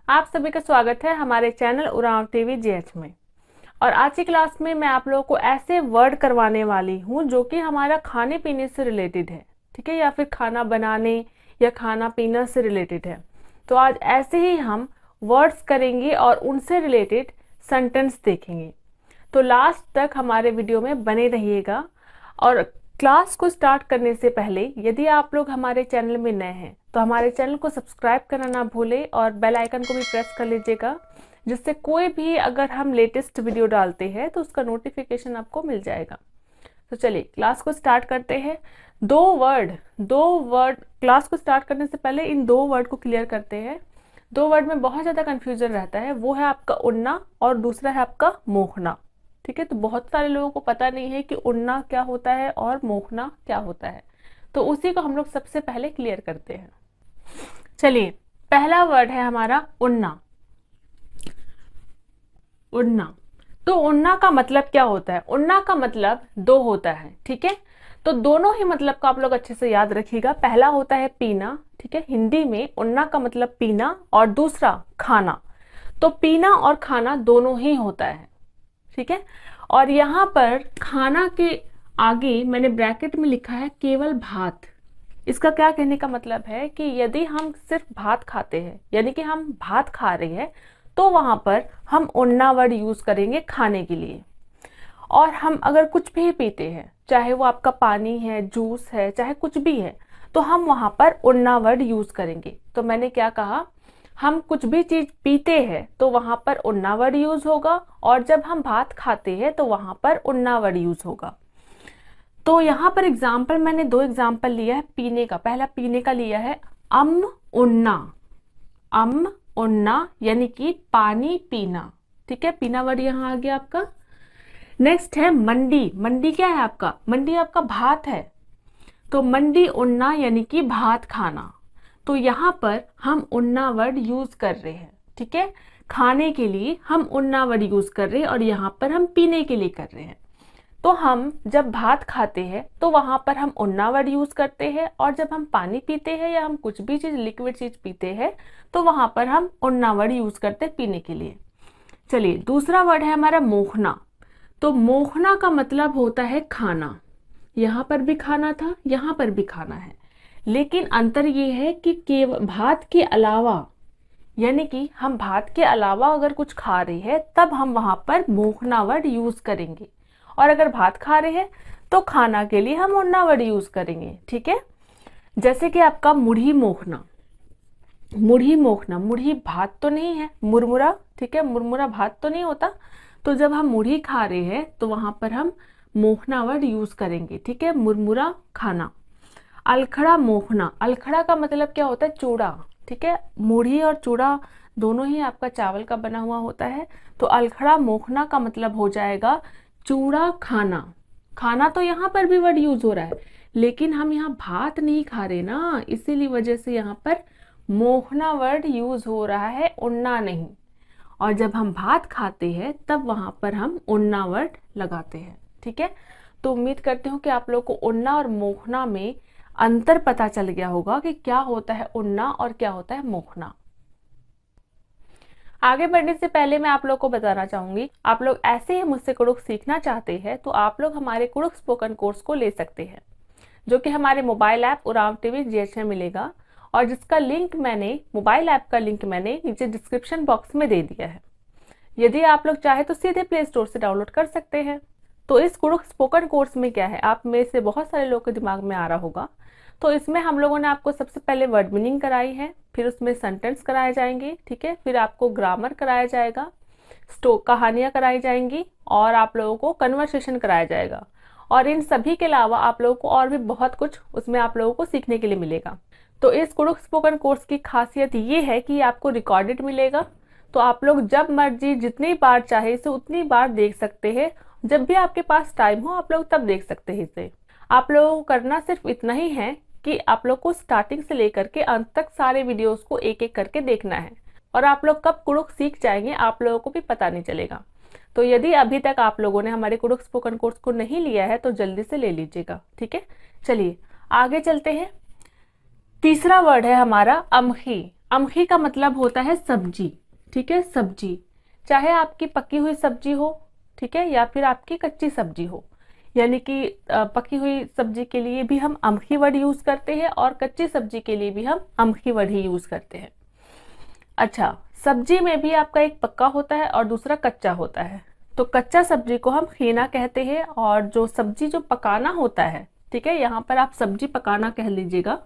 आप सभी का स्वागत है हमारे चैनल उरांव टीवी जीएच में। और आज की क्लास में मैं आप लोगों को ऐसे वर्ड करवाने वाली हूँ जो कि हमारा खाने पीने से रिलेटेड है, ठीक है, या फिर खाना बनाने या खाना पीना से रिलेटेड है। तो आज ऐसे ही हम वर्ड्स करेंगे और उनसे रिलेटेड सेंटेंस देखेंगे। तो लास्ट तक हमारे वीडियो में बने रहिएगा। और क्लास को स्टार्ट करने से पहले यदि आप लोग हमारे चैनल में नए हैं तो हमारे चैनल को सब्सक्राइब करना ना भूलें और बेल आइकन को भी प्रेस कर लीजिएगा, जिससे कोई भी अगर हम लेटेस्ट वीडियो डालते हैं तो उसका नोटिफिकेशन आपको मिल जाएगा। तो चलिए क्लास को स्टार्ट करते हैं। दो वर्ड क्लास को स्टार्ट करने से पहले इन दो वर्ड को क्लियर करते हैं। दो वर्ड में बहुत ज़्यादा कन्फ्यूजन रहता है, वो है आपका उड़ना और दूसरा है आपका मोहना। ठीक है, तो बहुत सारे लोगों को पता नहीं है कि उड़ना क्या होता है और मोहना क्या होता है, तो उसी को हम लोग सबसे पहले क्लियर करते हैं। चलिए, पहला वर्ड है हमारा उड़ना। उड़ना, तो उड़ना का मतलब क्या होता है? उड़ना का मतलब दो होता है, ठीक है। तो दोनों ही मतलब का आप लोग अच्छे से याद रखिएगा। पहला होता है पीना, ठीक है, हिंदी में उड़ना का मतलब पीना, और दूसरा खाना। तो पीना और खाना दोनों ही होता है, ठीक है। और यहाँ पर खाना के आगे मैंने ब्रैकेट में लिखा है केवल भात। इसका क्या कहने का मतलब है कि यदि हम सिर्फ भात खाते हैं, यानी कि हम भात खा रहे हैं, तो वहां पर हम उड़ना वर्ड यूज करेंगे खाने के लिए। और हम अगर कुछ भी पीते हैं, चाहे वो आपका पानी है, जूस है, चाहे कुछ भी है, तो हम वहां पर उड़ना वर्ड यूज करेंगे। तो मैंने क्या कहा, हम कुछ भी चीज पीते हैं तो वहां पर उड़ना वर्ड यूज होगा, और जब हम भात खाते हैं तो वहां पर उड़ना वर्ड यूज होगा। तो यहाँ पर एग्जाम्पल मैंने दो एग्जाम्पल लिया है पीने का। पहला पीने का लिया है अम उन्ना। अम उन्ना यानी कि पानी पीना, ठीक है, पीना वर्ड यहाँ आ गया आपका। नेक्स्ट है मंडी। मंडी क्या है आपका? मंडी आपका भात है, तो मंडी उन्ना यानी कि भात खाना। तो यहाँ पर हम उन्ना वर्ड यूज कर रहे हैं, ठीक है। खाने के लिए हम उन्ना वर्ड यूज कर रहे हैं और यहाँ पर हम पीने के लिए कर रहे हैं। तो हम जब भात खाते हैं तो वहां पर हम उन्ना वर्ड यूज करते हैं, और जब हम पानी पीते हैं या हम कुछ भी चीज लिक्विड चीज पीते हैं तो वहां पर हम उन्ना वर्ड यूज करते हैं पीने के लिए। चलिए, दूसरा वर्ड है हमारा मोहना। तो मोहना का मतलब होता है खाना। यहाँ पर भी खाना था, यहाँ पर भी खाना है, लेकिन अंतर ये है कि केवल भात के अलावा, यानी कि हम भात के अलावा अगर कुछ खा रहे हैं तब हम वहां पर मोहना वर्ड यूज करेंगे, और अगर भात खा रहे हैं तो खाना के लिए हम उड़ना वर्ड यूज करेंगे, ठीक है। जैसे कि आपका मुढ़ी मोहना। मुढ़ी मोहना, मुढ़ी भात तो नहीं है, मुरमुरा, ठीक है, मुरमुरा भात तो नहीं होता। तो जब हम मुढ़ी खा रहे हैं तो वहां पर हम मोहना वर्ड यूज करेंगे, ठीक है, मुरमुरा खाना। अलखड़ा मोहना। अलखड़ा का मतलब क्या होता है? चूड़ा, ठीक है। मुढ़ी और चूड़ा दोनों ही आपका चावल का बना हुआ होता है। तो अलखड़ा मोहना का मतलब हो जाएगा चूड़ा खाना। खाना तो यहाँ पर भी वर्ड यूज हो रहा है, लेकिन हम यहाँ भात नहीं खा रहे ना, इसीलिए वजह से यहाँ पर मोहना वर्ड यूज हो रहा है, उड़ना नहीं। और जब हम भात खाते हैं तब वहां पर हम उड़ना वर्ड लगाते हैं, ठीक है। तो उम्मीद करती हूँ कि आप लोग को उड़ना और मोहना में अंतर पता चल गया होगा कि क्या होता है उड़ना और क्या होता है मोहना। आगे बढ़ने से पहले मैं आप लोग को बताना चाहूंगी, आप लोग ऐसे ही मुझसे कुड़ुक सीखना चाहते हैं तो आप लोग हमारे कुड़ुक स्पोकन कोर्स को ले सकते हैं, जो कि हमारे mobile app Oraon TV GH में मिलेगा, और जिसका लिंक मैंने, मोबाइल ऐप का लिंक मैंने नीचे डिस्क्रिप्शन बॉक्स में दे दिया है। यदि आप लोग चाहे तो सीधे प्ले स्टोर से डाउनलोड कर सकते हैं। तो इस कुड़ुक स्पोकन कोर्स में क्या है, आप में से बहुत सारे लोगों के दिमाग में आ रहा होगा, तो इसमें हम लोगों ने आपको सबसे पहले वर्ड मीनिंग कराई है, फिर उसमें सेंटेंस कराए जाएंगे, ठीक है, फिर आपको ग्रामर कराया जाएगा, कहानियां कराई जाएंगी, और आप लोगों को कन्वर्सेशन कराया जाएगा। और इन सभी के अलावा आप लोगों को और भी बहुत कुछ उसमें आप लोगों को सीखने के लिए मिलेगा। तो इस कुड़ुक स्पोकन कोर्स की खासियत ये है कि आपको रिकॉर्डेड मिलेगा, तो आप लोग जब मर्जी जितनी बार चाहे इसे उतनी बार देख सकते हैं। जब भी आपके पास टाइम हो आप लोग तब देख सकते हैं इसे। आप लोगों को करना सिर्फ इतना ही है कि आप लोग को स्टार्टिंग से लेकर के अंत तक सारे वीडियोस को एक एक करके देखना है, और आप लोग कब कुड़ुक सीख जाएंगे आप लोगों को भी पता नहीं चलेगा। तो यदि अभी तक आप लोगों ने हमारे कुड़ुक स्पोकन कोर्स को नहीं लिया है तो जल्दी से ले लीजिएगा, ठीक है। चलिए आगे चलते हैं। तीसरा वर्ड है हमारा अमही। अमखी का मतलब होता है सब्जी, ठीक है, सब्जी, चाहे आपकी पकी हुई सब्जी हो, ठीक है, या फिर आपकी कच्ची सब्जी हो, यानी कि पकी हुई सब्जी के लिए भी हम अमखी वर्ड यूज करते हैं और कच्ची सब्जी के लिए भी हम अमखी वर्ड ही यूज करते हैं। अच्छा, सब्जी में भी आपका एक पक्का होता है और दूसरा कच्चा होता है। तो कच्चा सब्जी को हम खीना कहते हैं और जो सब्जी जो पकाना होता है, ठीक है, यहाँ पर आप सब्जी पकाना कह लीजिएगा।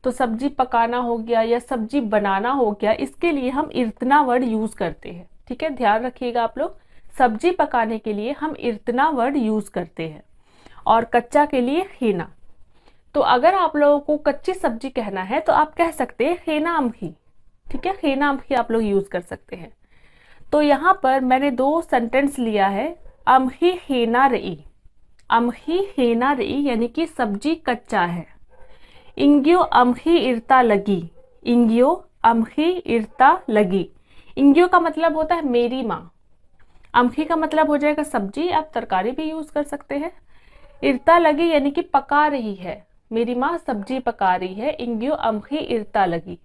तो सब्जी पकाना हो गया या सब्जी बनाना हो गया, इसके लिए हम इर्तना वर्ड यूज करते हैं, ठीक है, ध्यान रखिएगा आप लोग। सब्जी पकाने के लिए हम इर्तना वर्ड यूज करते हैं और कच्चा के लिए खीना। तो अगर आप लोगों को कच्ची सब्जी कहना है तो आप कह सकते हैं खीना अमखी, ठीक है, खीना अमखी आप लोग यूज कर सकते हैं। तो यहाँ पर मैंने 2 सेंटेंस लिया है, अमखी खीना रई, अमखी खीना रई यानी कि सब्जी कच्चा है। इंग्यो अमखी इर्ता लगी, इंग्यो अमखी इर्ता लगी, इंग्यो का मतलब होता है मेरी माँ, अमखी का मतलब हो जाएगा सब्जी, आप तरकारी भी यूज कर सकते हैं। इर्ता लगी यानी कि पका रही है, मेरी माँ सब्जी पका रही है, इंग्यो अमखी इर्ता लगी।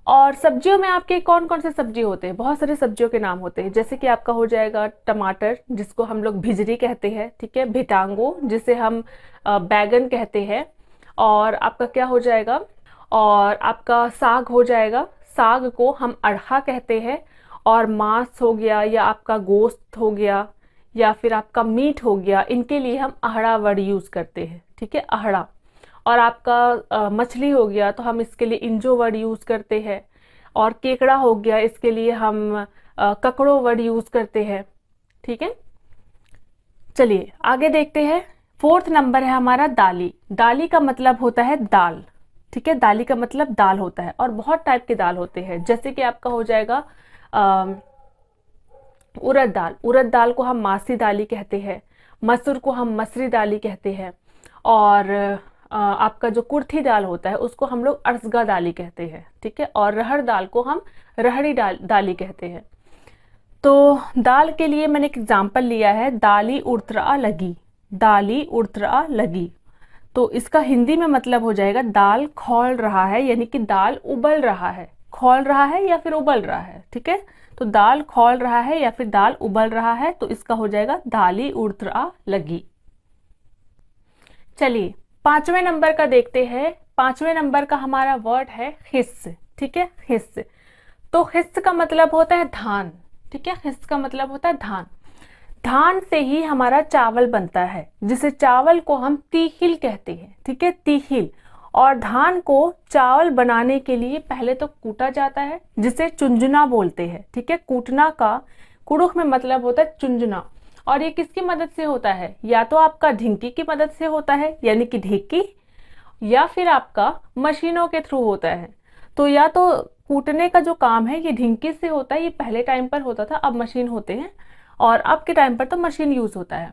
और सब्जियों में आपके कौन कौन से सब्जी होते हैं, बहुत सारे सब्जियों के नाम होते हैं, जैसे कि आपका हो जाएगा टमाटर जिसको हम लोग भिजरी कहते हैं, ठीक है, भिटांगो जिसे हम बैगन कहते हैं, और आपका क्या हो जाएगा, और आपका साग हो जाएगा, साग को हम अड़हा कहते हैं, और मांस हो गया या आपका गोश्त हो गया या फिर आपका मीट हो गया, इनके लिए हम अहड़ा वर्ड यूज करते हैं, ठीक है, अहड़ा। और आपका मछली हो गया तो हम इसके लिए इंजो वर्ड यूज करते हैं, और केकड़ा हो गया इसके लिए हम ककड़ो वर्ड यूज करते हैं, ठीक है। चलिए आगे देखते हैं। 4th नंबर है हमारा दाली। दाली का मतलब होता है दाल, ठीक है, दाली का मतलब दाल होता है, और बहुत टाइप के दाल होते हैं, जैसे कि आपका हो जाएगा उड़द दाल, उड़द दाल को हम मासी दाली कहते हैं, मसूर को हम मसरी दाली कहते हैं, और आपका जो कुर्थी दाल होता है उसको हम लोग अर्सगा दाली कहते हैं, ठीक है, और रहर दाल को हम रहड़ी दाली कहते हैं। तो दाल के लिए मैंने एक एग्जाम्पल लिया है, दाली उड़तरा लगी, दाली उड़तरा लगी। तो इसका हिंदी में मतलब हो जाएगा दाल खौल रहा है, यानी कि दाल उबल रहा है, खौल रहा है या फिर उबल रहा है, ठीक है। तो दाल खौल रहा है या फिर दाल उबल रहा है, तो इसका हो जाएगा दाली उड़तरा लगी। चलिए 5वें नंबर का देखते हैं। 5वें नंबर का हमारा वर्ड है हिस्स, ठीक है, हिस्स। तो हिस्स का मतलब होता है धान, ठीक है, हिस्स का मतलब होता है धान। धान से ही हमारा चावल बनता है, जिसे चावल को हम तीखिल कहते हैं, ठीक है, तीखिल। और धान को चावल बनाने के लिए पहले तो कूटा जाता है, जिसे चुंजना बोलते हैं, ठीक है। कूटना का कुड़ुख में मतलब होता है चुंजना, और ये किसकी मदद से होता है, या तो आपका ढिंकी की मदद से होता है यानी कि ढेकी, या फिर आपका मशीनों के थ्रू होता है। तो या तो कूटने का जो काम है ये ढिंकी से होता है, ये पहले टाइम पर होता था, अब मशीन होते हैं, और अब के टाइम पर तो मशीन यूज होता है।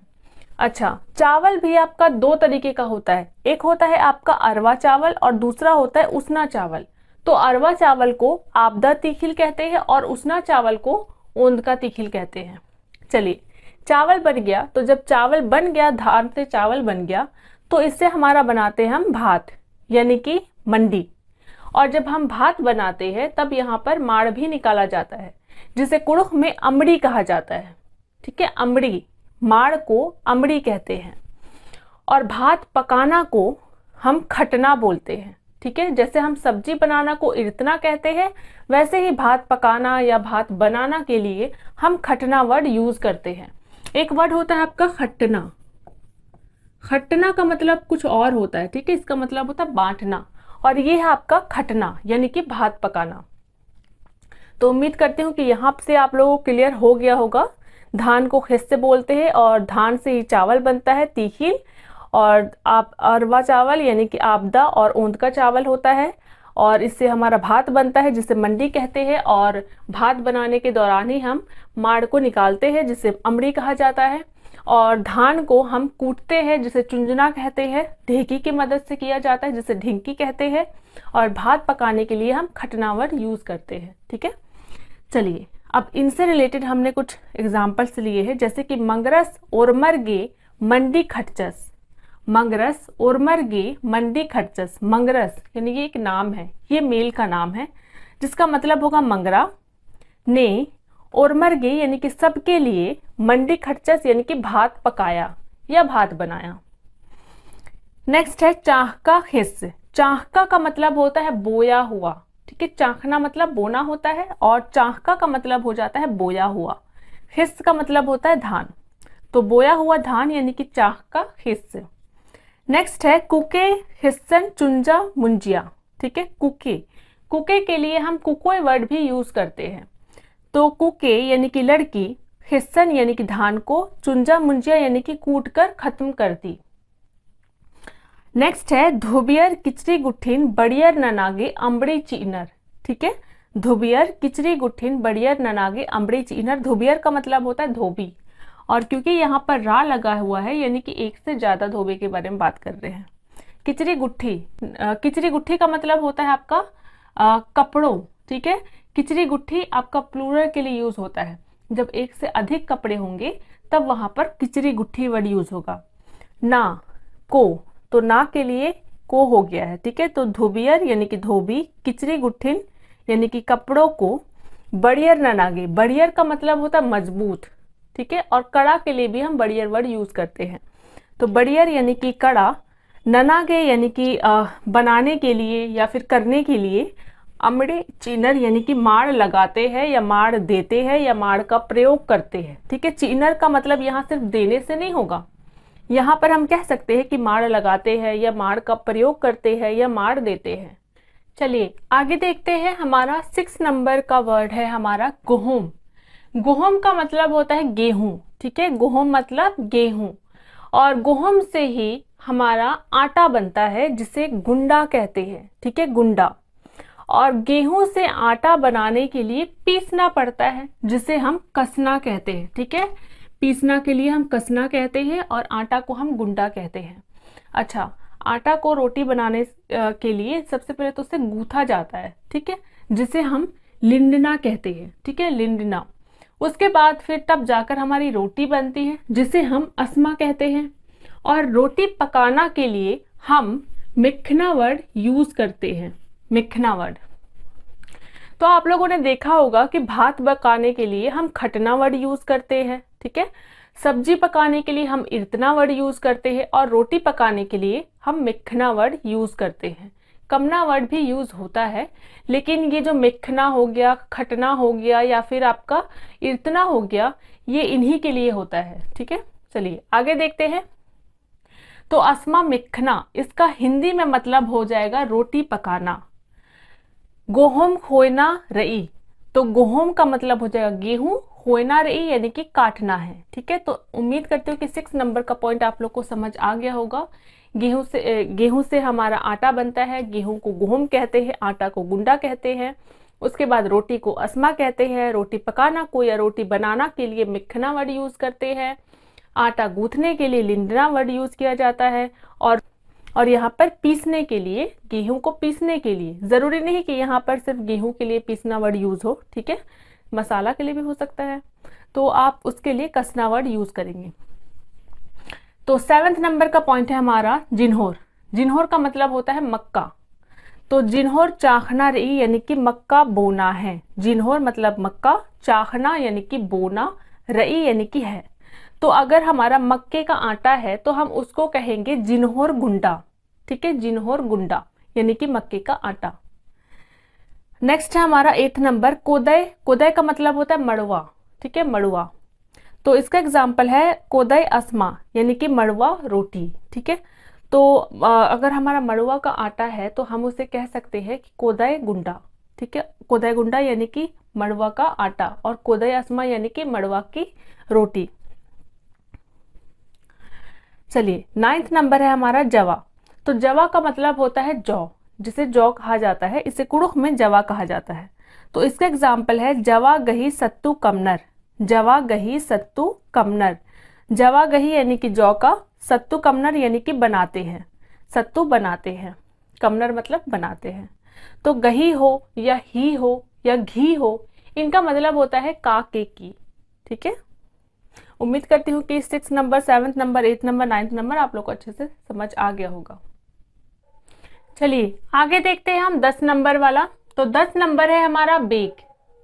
अच्छा, चावल भी आपका 2 तरीके का होता है, एक होता है आपका अरवा चावल और दूसरा होता है उसना चावल। तो अरवा चावल को आपदा तीखिल कहते हैं और उसना चावल को ओंदका तीखिल कहते हैं। चलिए, चावल बन गया, तो जब चावल बन गया, धान से चावल बन गया, तो इससे हमारा बनाते हैं हम भात, यानी कि मंडी। और जब हम भात बनाते हैं तब यहाँ पर माड़ भी निकाला जाता है, जिसे कुड़ुख में अमड़ी कहा जाता है, ठीक है, अमड़ी, माड़ को अमड़ी कहते हैं। और भात पकाना को हम खटना बोलते हैं, ठीक है, जैसे हम सब्जी बनाना को इर्तना कहते हैं, वैसे ही भात पकाना या भात बनाना के लिए हम खटना वर्ड यूज करते हैं। एक वर्ड होता है आपका खटना, खटना का मतलब कुछ और होता है, ठीक है, इसका मतलब होता है बांटना, और ये है आपका खटना यानी कि भात पकाना। तो उम्मीद करती हूँ कि यहाँ से आप लोगों को क्लियर हो गया होगा। धान को हिस्से बोलते हैं और धान से ही चावल बनता है तीखिल, और आप अरवा चावल यानी कि आपदा और ओंदका चावल होता है, और इससे हमारा भात बनता है जिसे मंडी कहते हैं। और भात बनाने के दौरान ही हम माड़ को निकालते हैं जिसे अमड़ी कहा जाता है, और धान को हम कूटते हैं जिसे चुंजना कहते हैं, ढेकी की मदद से किया जाता है जिसे ढिंकी कहते हैं, और भात पकाने के लिए हम खटना वर्ड यूज करते हैं, ठीक है। चलिए, अब इनसे रिलेटेड हमने कुछ एग्जाम्पल्स लिए हैं, जैसे कि मंगरस ओरमर गे मंडी खटचस, मंगरस, ओरमरगे, मंडी खर्चस। मंगरस यानी कि एक नाम है, ये मेल का नाम है जिसका मतलब होगा मंगरा। ने, ओरमरगे यानी कि सबके लिए, मंडी खर्चस यानी कि भात पकाया या भात बनाया। नेक्स्ट है चाहका हिस्स। चाहका का मतलब होता है बोया हुआ, ठीक है। चाखना मतलब बोना होता है और चाहका का मतलब हो जाता है बोया हुआ। हिस्स का मतलब होता है धान, तो बोया हुआ धान यानी कि चाहका हिस्स। नेक्स्ट है कुके, हिस्सन, चुंजा, मुंजिया, ठीक है। कुके, कुके के लिए हम कुकोय वर्ड भी यूज करते हैं। तो कुके यानी कि लड़की, हिस्सन यानी कि धान को, चुंजा मुंजिया यानी कि कूट कर खत्म कर दी। नेक्स्ट है धोबियर, किचरी गुठिन, बड़ियर ननागे, अम्बड़ी चीनर, ठीक है। धोबियर, किचरी गुठिन, बड़ियर ननागे, अम्बड़ी चीनर। धोबियर का मतलब होता है धोबी, और क्योंकि यहाँ पर रा लगा हुआ है यानी कि एक से ज्यादा धोबे के बारे में बात कर रहे हैं। किचरी गुट्ठी, किचरी गुट्ठी का मतलब होता है आपका कपड़ों, ठीक है। किचरी गुट्ठी आपका प्लूरल के लिए यूज होता है, जब एक से अधिक कपड़े होंगे तब वहां पर किचरी गुट्ठी वर्ड यूज होगा। ना, को, तो ना के लिए को हो गया है, ठीक है। तो धोबियर यानी कि धोबी, किचरी गुट्ठिन यानी कि कपड़ों को, बड़ियर ननागे, बड़ियर का मतलब होता है मजबूत, ठीक है। और कड़ा के लिए भी हम बड़ियर वर्ड यूज करते हैं। तो बड़ियर यानी कि कड़ा, ननागे यानी कि बनाने के लिए या फिर करने के लिए, अमड़े चीनर यानी कि माड़ लगाते हैं या माड़ देते हैं या माड़ का प्रयोग करते हैं, ठीक है। चीनर का मतलब यहाँ सिर्फ देने से नहीं होगा, यहाँ पर हम कह सकते हैं कि माड़ लगाते हैं या माड़ का प्रयोग करते हैं या माड़ देते हैं। चलिए आगे देखते हैं। हमारा 6 नंबर का वर्ड है हमारा गेहूं। गेहूं का मतलब होता है गेहूं, ठीक है। गेहूं मतलब गेहूं, और गेहूं से ही हमारा आटा बनता है जिसे गुंडा कहते हैं, ठीक है, गुंडा। और गेहूं से आटा बनाने के लिए पीसना पड़ता है जिसे हम कसना कहते हैं, ठीक है। पीसना के लिए हम कसना कहते हैं और आटा को हम गुंडा कहते हैं। अच्छा, आटा को रोटी बनाने के लिए सबसे पहले तो उसे गूथा जाता है, ठीक है, जिसे हम लिंडना कहते हैं, ठीक है, लिंडना। उसके बाद फिर तब जाकर हमारी रोटी बनती है जिसे हम अस्मा कहते हैं। और रोटी पकाना के लिए हम मिखना वर्ड यूज करते हैं, मिखना वर्ड। तो आप लोगों ने देखा होगा कि भात पकाने के लिए हम खटना वर्ड यूज करते हैं, ठीक है। सब्जी पकाने के लिए हम इर्तना वर्ड यूज करते हैं और रोटी पकाने के लिए हम मिखना वर्ड यूज करते हैं। कमना वर्ड भी यूज होता है, लेकिन ये जो मिखना हो गया, खटना हो गया या फिर आपका इर्तना हो गया, ये इन्हीं के लिए होता है, ठीक है। चलिए आगे देखते हैं। तो अस्मा मिखना, इसका हिंदी में मतलब हो जाएगा रोटी पकाना। गेहूं खोयना रई, तो गेहूं का मतलब हो जाएगा गेहूं, खोयना रई यानी कि काटना है, ठीक है। तो उम्मीद करती हूँ कि 6 नंबर का पॉइंट आप लोग को समझ आ गया होगा। गेहूं से हमारा आटा बनता है, गेहूं को गेहूं कहते हैं, आटा को गुंडा कहते हैं। उसके बाद रोटी को अस्मा कहते हैं, रोटी पकाना को या रोटी बनाना के लिए मिखना वर्ड यूज करते हैं, आटा गूंथने के लिए लिंडना वर्ड यूज किया जाता है, और यहाँ पर पीसने के लिए, गेहूं को पीसने के लिए, जरूरी नहीं कि यहाँ पर सिर्फ गेहूं के लिए पीसना वर्ड यूज हो, ठीक है, मसाला के लिए भी हो सकता है, तो आप उसके लिए कसना वर्ड यूज करेंगे। तो 7 नंबर का पॉइंट है हमारा जिन्होर। जिन्होर का मतलब होता है मक्का। तो जिन्होर चाखना रही यानी कि मक्का बोना है। जिन्होर मतलब मक्का, चाखना यानी कि बोना, रई यानी कि है। तो अगर हमारा मक्के का आटा है तो हम उसको कहेंगे जिन्होर गुंडा, ठीक है, जिन्होर गुंडा यानी कि मक्के का आटा। नेक्स्ट है हमारा 8 नंबर कोदय। कोदय का मतलब होता है मड़वा, ठीक है, मड़वा। तो इसका एग्जाम्पल है कोदय अस्मा यानी कि मड़वा रोटी, ठीक है। तो अगर हमारा मड़वा का आटा है तो हम उसे कह सकते हैं कि कोदय गुंडा, ठीक है। कोदय गुंडा यानी कि मड़वा का आटा और कोदय अस्मा यानी कि मड़वा की रोटी। चलिए 9th नंबर है हमारा जवा। तो जवा का मतलब होता है जौ, जिसे जौ कहा जाता है, इसे कुड़ुख में जवा कहा जाता है। तो इसका एग्जाम्पल है जवा गही सत्तू कमनर। जवा गही सत्तू कमनर। जवा गही यानी कि जौ का, सत्तू कमनर यानी कि बनाते हैं, सत्तू बनाते हैं, कमनर मतलब बनाते हैं। तो गही हो या ही हो या घी हो, इनका मतलब होता है का के की, ठीक है। उम्मीद करती हूँ कि 6 नंबर, 7 नंबर, 8 नंबर, 9 नंबर आप लोग को अच्छे से समझ आ गया होगा। चलिए आगे देखते हैं हम 10 नंबर वाला। तो 10 नंबर है हमारा बेक।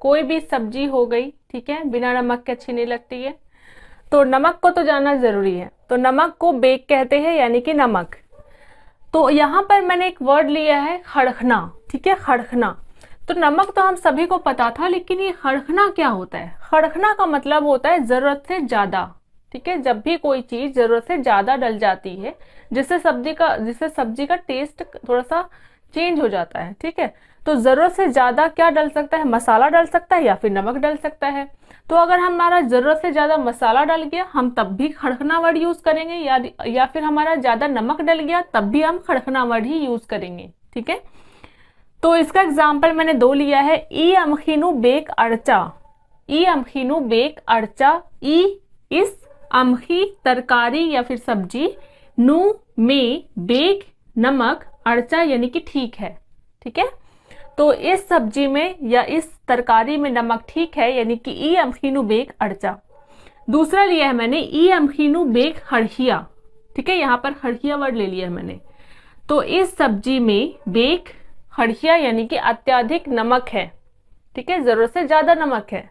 कोई भी सब्जी हो गई, ठीक है, बिना नमक के अच्छी नहीं लगती है, तो नमक को तो जानना जरूरी है। तो नमक को बेक कहते हैं, यानी कि नमक। तो यहाँ पर मैंने एक वर्ड लिया है खड़खना, ठीक है, खड़खना। तो नमक तो हम सभी को पता था, लेकिन ये खड़खना क्या होता है? खड़खना का मतलब होता है जरूरत से ज्यादा, ठीक है। जब भी कोई चीज जरूरत से ज्यादा डल जाती है, जिससे सब्जी का टेस्ट थोड़ा सा चेंज हो जाता है, ठीक है। तो जरूरत से ज्यादा क्या डल सकता है? मसाला डल सकता है या फिर नमक डल सकता है। तो अगर हमारा जरूरत से ज्यादा मसाला डल गया, हम तब भी खड़खना वर्ड यूज करेंगे, या फिर हमारा ज्यादा नमक डल गया तब भी हम खड़खना वर्ड ही यूज करेंगे, ठीक है। तो इसका एग्जाम्पल मैंने 2 लिया है। ई अमखीनु बेक अड़चा, ई अमखीनु बेक अड़चा। ई इस, अमखी तरकारी या फिर सब्जी, नु में, बेक नमक, अड़चा यानी कि ठीक है, ठीक है। तो इस सब्जी में या इस तरकारी में नमक ठीक है, यानी कि ई अमखीनु बेक अड़चा। दूसरा लिया है मैंने ई अमखीनु बेक हड़हिया, ठीक है, यहाँ पर हड़हिया वर्ड ले लिया है मैंने। तो इस सब्जी में बेक हड़हिया यानी कि अत्यधिक नमक है, ठीक है, जरूरत से ज्यादा नमक है।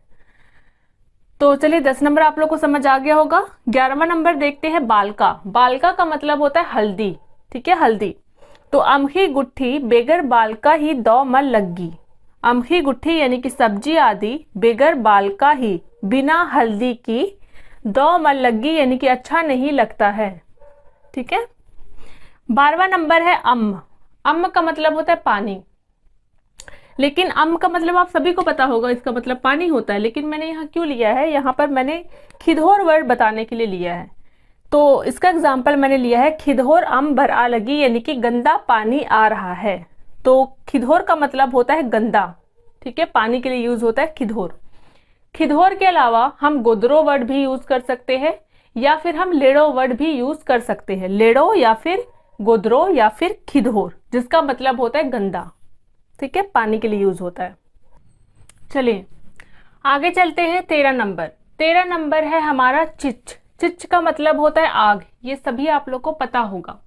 तो चलिए 10 नंबर आप लोग को समझ आ गया होगा। 11वां नंबर देखते हैं बालका। बालका का मतलब होता है हल्दी, ठीक है, हल्दी। तो अमखी गुट्ठी बेगर बालका ही दौ मल लग्गी। अमखी गुट्ठी यानी कि सब्जी आदि बेगर बालका ही, बिना हल्दी की, दौ मल लग्गी यानी कि अच्छा नहीं लगता है, ठीक है। 12वां नंबर है अम्म। अम्म का मतलब होता है पानी, लेकिन अम्म का मतलब आप सभी को पता होगा, इसका मतलब पानी होता है। लेकिन मैंने यहाँ क्यों लिया है? यहाँ पर मैंने खिदोर वर्ड बताने के लिए लिया है। तो इसका एग्जाम्पल मैंने लिया है खिदोर अम भर आ लगी, यानी कि गंदा पानी आ रहा है। तो खिदोर का मतलब होता है गंदा, ठीक है, पानी के लिए यूज होता है खिदोर। खिदोर के अलावा हम गोदरो वर्ड भी यूज कर सकते हैं, या फिर हम लेड़ो वर्ड भी यूज कर सकते हैं। लेड़ो या फिर गोदरो या फिर खिदोर, जिसका मतलब होता है गंदा, ठीक है, पानी के लिए यूज होता है। चलिए आगे चलते हैं। 13 नंबर। 13 नंबर है हमारा चिच। चिच का मतलब होता है आग, ये सभी आप लोग को पता होगा।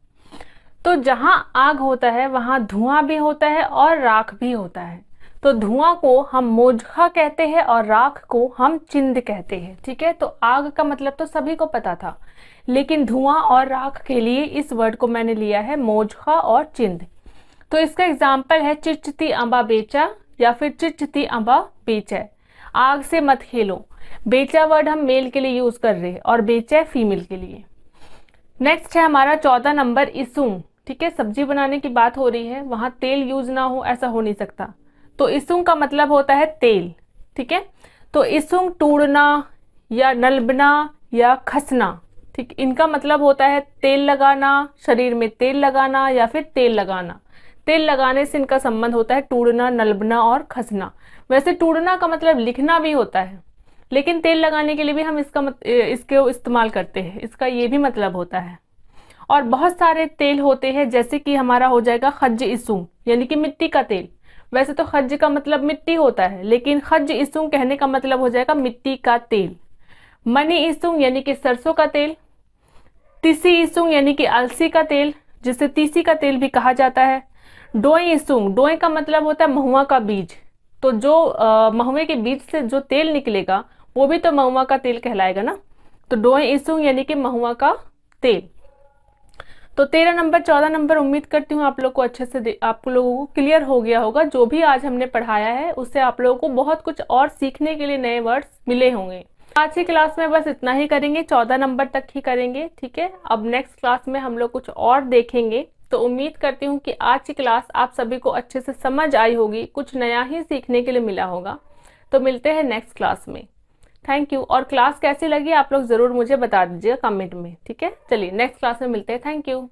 तो जहां आग होता है वहां धुआं भी होता है और राख भी होता है। तो धुआं को हम मोजखा कहते हैं और राख को हम चिंद कहते हैं, ठीक है। तो आग का मतलब तो सभी को पता था, लेकिन धुआं और राख के लिए इस वर्ड को मैंने लिया है मोजखा और चिंद। तो इसका एग्जाम्पल है चिचती अंबा बेचा या फिर चिचती अंबा बेचा। आग से मत खेलो। बेचा वर्ड हम मेल के लिए यूज कर रहे हैं और बेचा फीमेल के लिए। नेक्स्ट है हमारा 14 नंबर इसुंग, ठीक है। सब्जी बनाने की बात हो रही है, वहां तेल यूज ना हो ऐसा हो नहीं सकता। तो इसुंग का मतलब होता है तेल, ठीक है। तो इसुंग टूटना या नलबना या खसना, ठीक, इनका मतलब होता है तेल लगाना, शरीर में तेल लगाना या फिर तेल लगाना। तेल लगाने से इनका संबंध होता है टूटना, नलबना और खसना। वैसे टूटना का मतलब लिखना भी होता है, लेकिन तेल लगाने के लिए भी हम इसके इस्तेमाल करते हैं, इसका ये भी मतलब होता है। और बहुत सारे तेल होते हैं, जैसे कि हमारा हो जाएगा खज इसुंग यानी कि मिट्टी का तेल। वैसे तो खज का मतलब मिट्टी होता है, लेकिन खज इसुंग कहने का मतलब हो जाएगा मिट्टी का तेल। मनी इसुंग यानी कि सरसों का तेल। तीसी इसुंग यानी कि अलसी का तेल, जिसे तीसी का तेल भी कहा जाता है। डोई इसुंग, डोई का मतलब होता है महुआ का बीज। तो जो महुए के बीज से जो तेल निकलेगा वो भी तो महुआ का तेल कहलाएगा ना। तो डोई इसुंग यानी कि महुआ का तेल। तो 13 नंबर 14 नंबर उम्मीद करती हूँ आप लोग को अच्छे से आप लोगों को क्लियर हो गया होगा। जो भी आज हमने पढ़ाया है उससे आप लोगों को बहुत कुछ और सीखने के लिए नए वर्ड्स मिले होंगे। आज की क्लास में बस इतना ही करेंगे, 14 नंबर तक ही करेंगे, ठीक है। अब नेक्स्ट क्लास में हम लोग कुछ और देखेंगे। तो उम्मीद करती हूँ कि आज की क्लास आप सभी को अच्छे से समझ आई होगी, कुछ नया ही सीखने के लिए मिला होगा। तो मिलते हैं नेक्स्ट क्लास में। Thank you. और क्लास कैसी लगी आप लोग जरूर मुझे बता दीजिएगा कमेंट में, ठीक है। चलिए नेक्स्ट क्लास में मिलते हैं। Thank you.